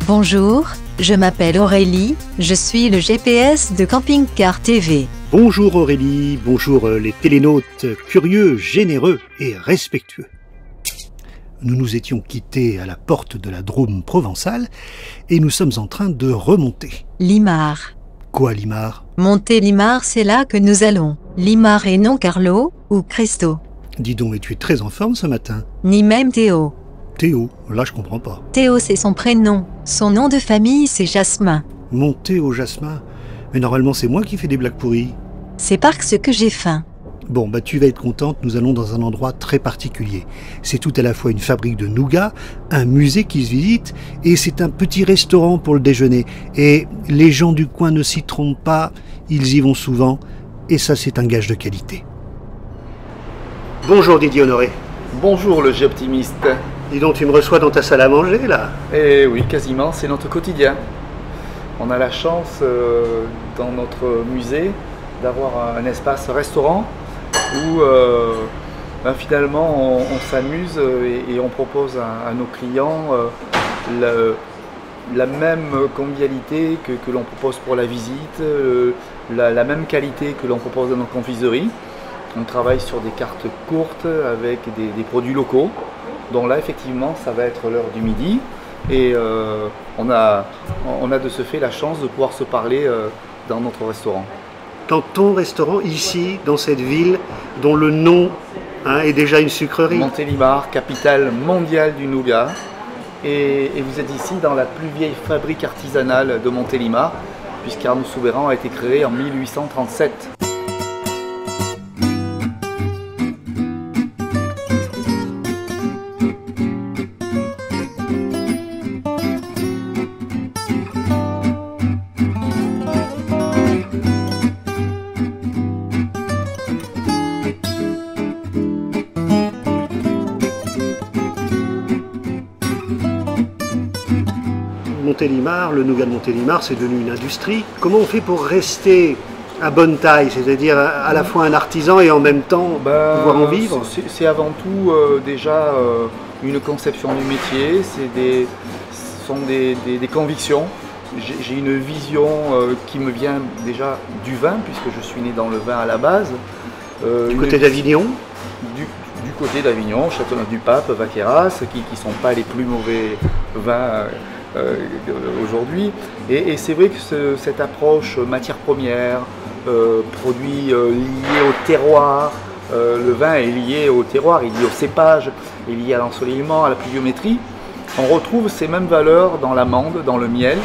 Bonjour, je m'appelle Aurélie, je suis le GPS de Camping Car TV. Bonjour Aurélie, bonjour les télénautes curieux, généreux et respectueux. Nous nous étions quittés à la porte de la Drôme provençale et nous sommes en train de remonter. Limar. Quoi Limar? Monter Limar, c'est là que nous allons. Limar et non Carlo ou Christo. Dis donc, mais tu es très en forme ce matin. Ni même Théo. Théo, là je comprends pas. Théo, c'est son prénom. Son nom de famille, c'est Jasmin. Mon Théo Jasmin? Mais normalement c'est moi qui fais des blagues pourries. C'est parce que j'ai faim. Bon, bah tu vas être contente, nous allons dans un endroit très particulier. C'est tout à la fois une fabrique de nougat, un musée qui se visite, et c'est un petit restaurant pour le déjeuner. Et les gens du coin ne s'y trompent pas, ils y vont souvent, et ça c'est un gage de qualité. Bonjour Didier Honoré. Bonjour le G-optimiste. Dis donc, tu me reçois dans ta salle à manger là? Eh oui, quasiment, c'est notre quotidien. On a la chance dans notre musée d'avoir un espace restaurant où finalement on s'amuse et on propose à nos clients la même convivialité que l'on propose pour la visite, la même qualité que l'on propose dans nos confiseries. On travaille sur des cartes courtes avec des produits locaux, dont là effectivement ça va être l'heure du midi et on a de ce fait la chance de pouvoir se parler dans notre restaurant. Dans ton restaurant, ici, dans cette ville, dont le nom est déjà une sucrerie. Montélimar, capitale mondiale du nougat. Et vous êtes ici dans la plus vieille fabrique artisanale de Montélimar, puisqu'Arnaud Soubeyran a été créé en 1837. Montélimar, le nougat de Montélimar, c'est devenu une industrie. Comment on fait pour rester à bonne taille, c'est-à-dire à la fois un artisan et en même temps pouvoir en vivre? C'est avant tout déjà une conception du métier, ce sont des convictions. J'ai une vision qui me vient déjà du vin, puisque je suis né dans le vin à la base. Du côté d'Avignon? Du côté d'Avignon, Châteauneuf-du-Pape, Vaqueras, qui ne sont pas les plus mauvais vins aujourd'hui. Et c'est vrai que cette approche matière première, produits liés au terroir, le vin est lié au terroir, il est lié au cépage, il est lié à l'ensoleillement, à la pluviométrie. On retrouve ces mêmes valeurs dans l'amande, dans le miel.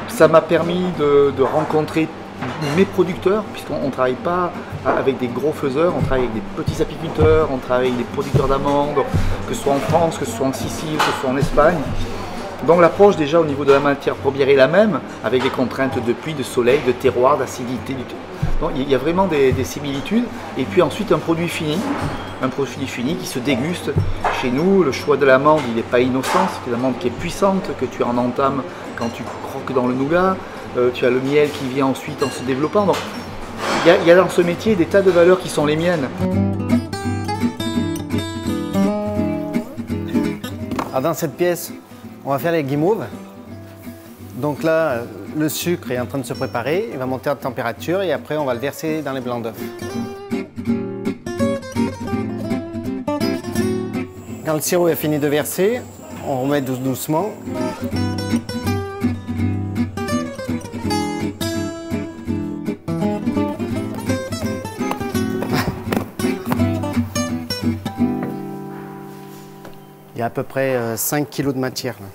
Ça m'a permis de rencontrer mes producteurs, puisqu'on ne travaille pas avec des gros faiseurs, on travaille avec des petits apiculteurs, on travaille avec des producteurs d'amandes, que ce soit en France, que ce soit en Sicile, que ce soit en Espagne. Donc l'approche déjà au niveau de la matière première est la même, avec les contraintes de pluie, de soleil, de terroir, d'acidité. Donc il y a vraiment des similitudes. Et puis ensuite un produit fini qui se déguste. Chez nous, le choix de l'amande, il n'est pas innocent, c'est une amande qui est puissante, que tu en entames quand tu croques dans le nougat. Tu as le miel qui vient ensuite en se développant. Donc il y a dans ce métier des tas de valeurs qui sont les miennes. Alors dans cette pièce, on va faire les guimauves. Donc là, le sucre est en train de se préparer, il va monter en température et après on va le verser dans les blancs d'œufs. Quand le sirop est fini de verser, on remet doucement. Il y a à peu près 5 kg de matière là.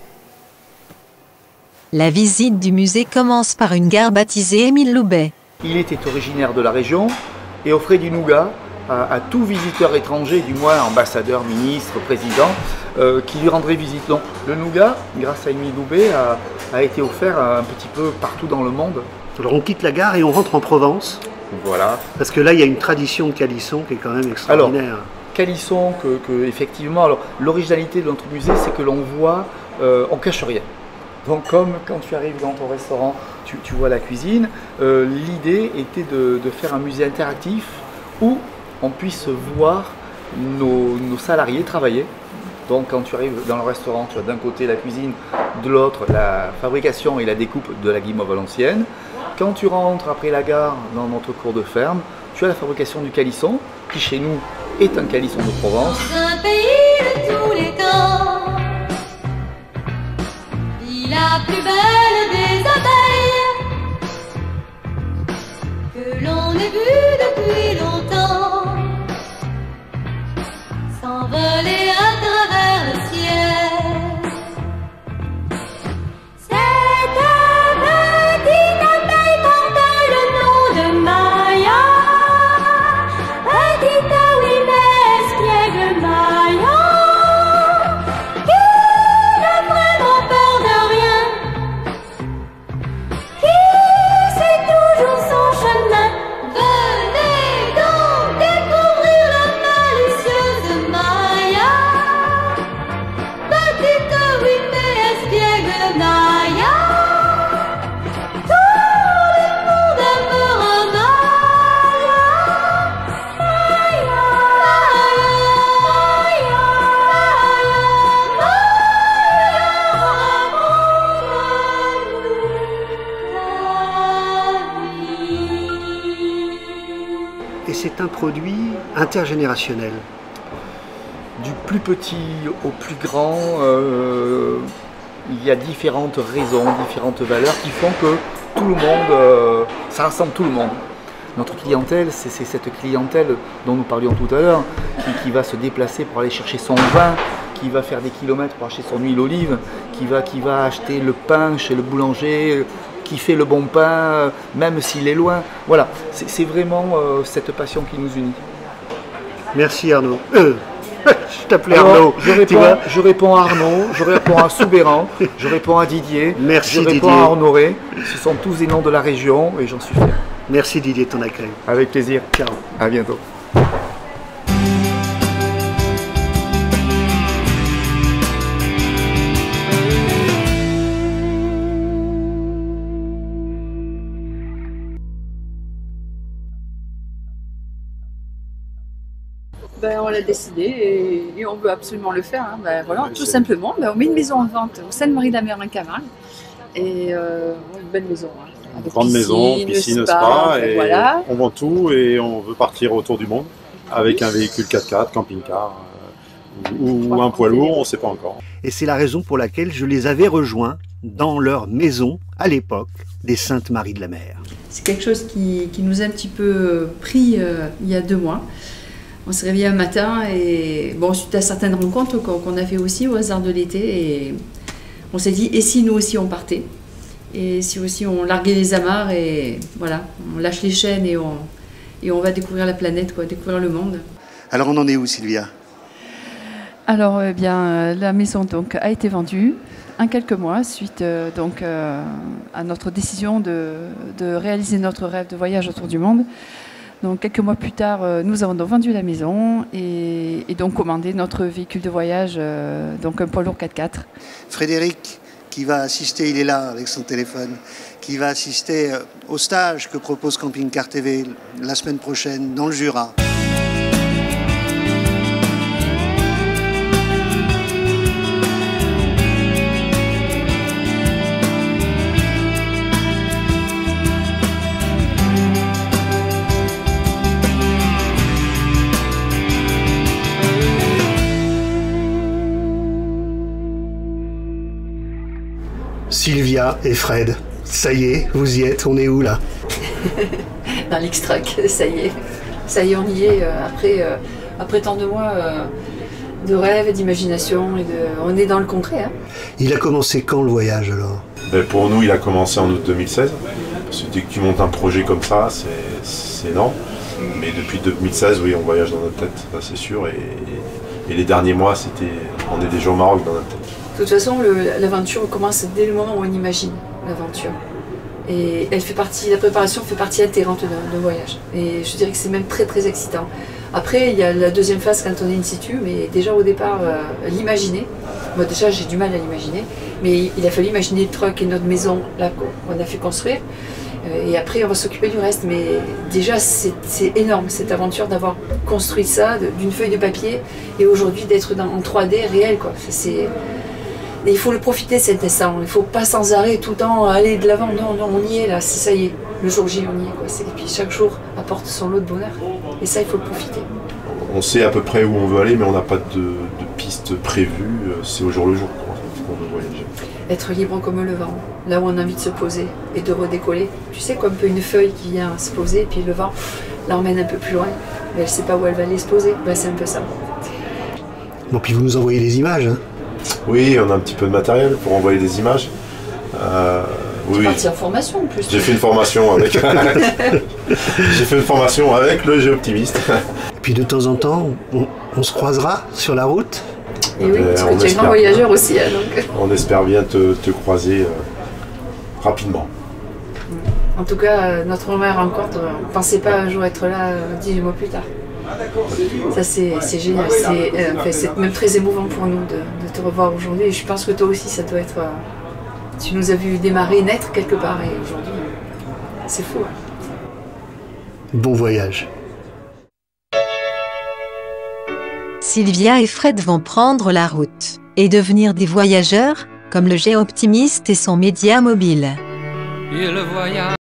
La visite du musée commence par une gare baptisée Émile Loubet. Il était originaire de la région et offrait du nougat à tout visiteur étranger, du moins ambassadeur, ministre, président, qui lui rendrait visite. Donc le nougat, grâce à Émile Loubet, a été offert un petit peu partout dans le monde. Alors on quitte la gare et on rentre en Provence. Voilà. Parce que là il y a une tradition de calisson qui est quand même extraordinaire. Alors, calisson, effectivement, alors l'originalité de notre musée, c'est que l'on voit, on cache rien. Donc comme quand tu arrives dans ton restaurant, tu vois la cuisine, l'idée était de faire un musée interactif où on puisse voir nos salariés travailler Donc quand tu arrives dans le restaurant, tu as d'un côté la cuisine, de l'autre la fabrication et la découpe de la guimauve à l'ancienne. Quand tu rentres après la gare dans notre cour de ferme, tu as la fabrication du calisson, qui chez nous est un calisson de Provence. Dans un pays de tous les temps, vit la plus belle des abeilles que l'on ait vue depuis longtemps, s'envoler à travers le ciel. Cette petite abeille porte le nom de Maya, petite oui mais espiègle Maya, qui n'a vraiment peur de rien, qui suit toujours son chemin. Venez donc découvrir la malicieuse Maya, petite oui mais espiègle Maya, tout le monde aimera Maya, Maya, Et c'est un produit intergénérationnel. Du plus petit au plus grand, il y a différentes raisons, différentes valeurs qui font que tout le monde, ça rassemble tout le monde. Notre clientèle, c'est cette clientèle dont nous parlions tout à l'heure, qui va se déplacer pour aller chercher son vin, qui va faire des kilomètres pour acheter son huile d'olive, qui va acheter le pain chez le boulanger, qui fait le bon pain, même s'il est loin. Voilà, c'est vraiment cette passion qui nous unit. Merci Arnaud. Je t'appelais Alors, Arnaud. Tu vois. je réponds à Arnaud, je réponds à Soubéran, je réponds à Didier, Merci, je réponds Didier. à Honoré. Ce sont tous des noms de la région et j'en suis fier. Merci Didier de ton accueil. Avec plaisir. Ciao. À bientôt. Ben, on l'a décidé et on veut absolument le faire. Hein. Ben, voilà, tout simplement, ben, on met une maison en vente au Seine-Marie-de-la-Mer en Camargue. Et une belle maison. Hein, Une grande maison, piscine, spa, et voilà. on vend tout et on veut partir autour du monde avec un véhicule 4x4, camping-car ou un poids lourd, on ne sait pas encore. Et c'est la raison pour laquelle je les avais rejoints dans leur maison à l'époque des Saintes-Maries-de-la-Mer. C'est quelque chose qui nous a un petit peu pris il y a 2 mois. On s'est réveillé un matin et bon, suite à certaines rencontres qu'on a fait aussi au hasard de l'été, et on s'est dit, et si nous aussi on partait? Et si aussi on larguait les amarres et voilà, on lâche les chaînes et on va découvrir la planète, quoi, découvrir le monde. Alors on en est où Sylvia? Alors eh bien, la maison donc a été vendue en quelques mois suite à notre décision de réaliser notre rêve de voyage autour du monde. Donc quelques mois plus tard, nous avons donc vendu la maison et donc commandé notre véhicule de voyage, donc un poids lourd 4x4. Frédéric, qui va assister, il est là avec son téléphone, qui va assister au stage que propose Camping Car TV la semaine prochaine dans le Jura. Sylvia et Fred, ça y est, vous y êtes, on est où là? Dans l'X-Track, ça y est, on y est après tant de mois de rêve et d'imagination, on est dans le concret. Hein. Il a commencé quand le voyage alors? Ben, pour nous, il a commencé en août 2016. Parce que dès que tu montes un projet comme ça, c'est énorme. Mais depuis 2016, oui, on voyage dans notre tête, ça c'est sûr. Et les derniers mois, on est déjà au Maroc dans notre tête. De toute façon, l'aventure commence dès le moment où on imagine l'aventure. Et la préparation fait partie intégrante d'un voyage. Et je dirais que c'est même très très excitant. Après, il y a la deuxième phase quand on est in situ, mais déjà au départ, l'imaginer. Moi déjà, j'ai du mal à l'imaginer, mais il a fallu imaginer le truck et notre maison là qu'on a fait construire. Et après, on va s'occuper du reste. Mais déjà, c'est énorme cette aventure d'avoir construit ça d'une feuille de papier et aujourd'hui d'être en 3D réel, quoi. Et il faut le profiter de cet instant. Il ne faut pas sans arrêt tout le temps aller de l'avant. Non, non, on y est là. Ça y est. Le jour J, on y est, quoi. Et puis chaque jour apporte son lot de bonheur. Et ça, il faut le profiter. On sait à peu près où on veut aller, mais on n'a pas de piste prévue. C'est au jour le jour qu'on veut voyager. Être libre comme le vent, là où on a envie de se poser et de redécoller. Tu sais, comme un peu une feuille qui vient se poser, et puis le vent l'emmène un peu plus loin, mais elle ne sait pas où elle va aller se poser. Ben, c'est un peu ça. Bon, puis vous nous envoyez les images, hein? Oui, on a un petit peu de matériel pour envoyer des images. Tu es parti en formation en plus. J'ai fait une formation avec. J'ai fait une formation avec le Géoptimiste. Et puis de temps en temps, on se croisera sur la route. Et oui, parce que tu es un grand voyageur aussi. Hein, donc. On espère bien te croiser rapidement. En tout cas, notre première rencontre, on ne pensait pas un jour être là 18 mois plus tard. Ça, c'est génial. C'est même très émouvant pour nous de te revoir aujourd'hui. Et je pense que toi aussi, ça doit être. Tu nous as vu démarrer, naître quelque part. Et aujourd'hui, c'est fou. Bon voyage. Sylvia et Fred vont prendre la route et devenir des voyageurs, comme le Géoptimiste et son média mobile.